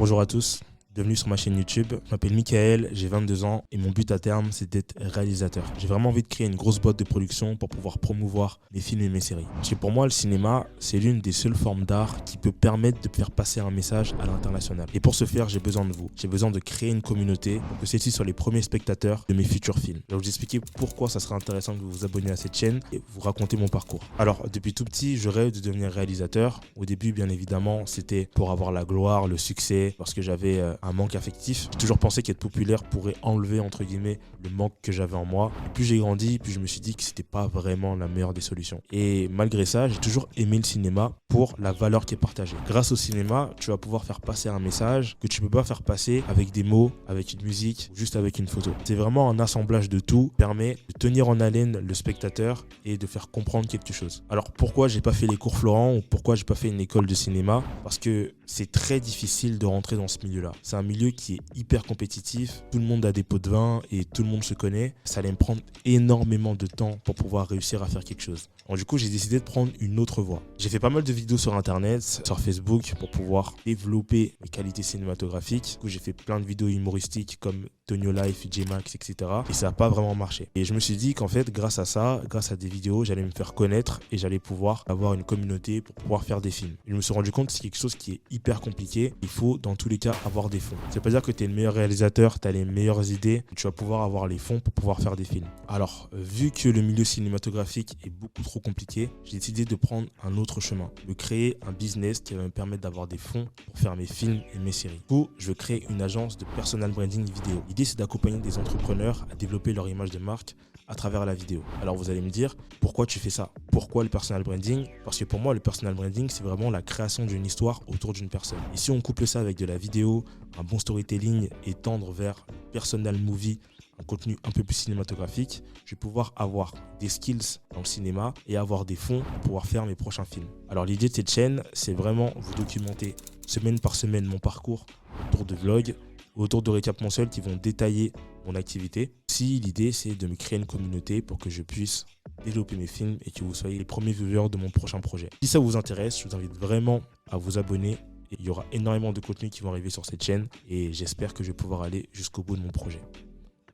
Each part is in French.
Bonjour à tous, bienvenue sur ma chaîne YouTube. Je m'appelle Michael, j'ai 22 ans et mon but à terme c'est d'être réalisateur. J'ai vraiment envie de créer une grosse boîte de production pour pouvoir promouvoir mes films et mes séries. Parce que pour moi le cinéma c'est l'une des seules formes d'art qui peut permettre de faire passer un message à l'international. Et pour ce faire j'ai besoin de vous, j'ai besoin de créer une communauté pour que celle-ci soit les premiers spectateurs de mes futurs films. Je vais vous expliquer pourquoi ça serait intéressant que vous vous abonniez à cette chaîne et vous raconter mon parcours. Alors depuis tout petit je rêve de devenir réalisateur. Au début bien évidemment c'était pour avoir la gloire, le succès, parce que j'avais un manque affectif. J'ai toujours pensé qu'être populaire pourrait enlever entre guillemets le manque que j'avais en moi. Et plus j'ai grandi, plus je me suis dit que c'était pas vraiment la meilleure des solutions. Et malgré ça, j'ai toujours aimé le cinéma pour la valeur qui est partagée. Grâce au cinéma, tu vas pouvoir faire passer un message que tu peux pas faire passer avec des mots, avec une musique ou juste avec une photo. C'est vraiment un assemblage de tout qui permet de tenir en haleine le spectateur et de faire comprendre quelque chose. Alors pourquoi j'ai pas fait les cours Florent ou pourquoi j'ai pas fait une école de cinéma? Parce que c'est très difficile de rentrer dans ce milieu-là. C'est un milieu qui est hyper compétitif, tout le monde a des pots de vin et tout le monde se connaît. Ça allait me prendre énormément de temps pour pouvoir réussir à faire quelque chose. Donc, du coup, j'ai décidé de prendre une autre voie. J'ai fait pas mal de vidéos sur internet, sur Facebook pour pouvoir développer mes qualités cinématographiques. Du coup, j'ai fait plein de vidéos humoristiques comme Tonio Life, J-Max, etc. Et ça n'a pas vraiment marché. Et je me suis dit qu'en fait, grâce à ça, grâce à des vidéos, j'allais me faire connaître et j'allais pouvoir avoir une communauté pour pouvoir faire des films. Et je me suis rendu compte que c'est quelque chose qui est hyper compliqué. Il faut dans tous les cas avoir des fonds. Ça veut pas dire que tu es le meilleur réalisateur, tu as les meilleures idées, tu vas pouvoir avoir les fonds pour pouvoir faire des films. Alors, vu que le milieu cinématographique est beaucoup trop compliqué, j'ai décidé de prendre un autre chemin, de créer un business qui va me permettre d'avoir des fonds pour faire mes films et mes séries. Du coup, je veux créer une agence de personal branding vidéo. L'idée, c'est d'accompagner des entrepreneurs à développer leur image de marque à travers la vidéo. Alors vous allez me dire, pourquoi tu fais ça? Pourquoi le personal branding? Parce que pour moi, le personal branding, c'est vraiment la création d'une histoire autour d'une personne. Et si on couple ça avec de la vidéo, un bon storytelling et tendre vers personal movie, un contenu un peu plus cinématographique, je vais pouvoir avoir des skills dans le cinéma et avoir des fonds pour pouvoir faire mes prochains films. Alors l'idée de cette chaîne, c'est vraiment vous documenter semaine par semaine mon parcours autour de vlogs, autour de récaps mensuels qui vont détailler mon activité. Si l'idée c'est de me créer une communauté pour que je puisse développer mes films et que vous soyez les premiers viewers de mon prochain projet. Si ça vous intéresse, je vous invite vraiment à vous abonner. Et il y aura énormément de contenus qui vont arriver sur cette chaîne et j'espère que je vais pouvoir aller jusqu'au bout de mon projet.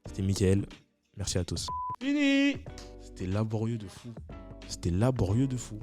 C'était Michael, merci à tous. Fini. C'était laborieux de fou. C'était laborieux de fou.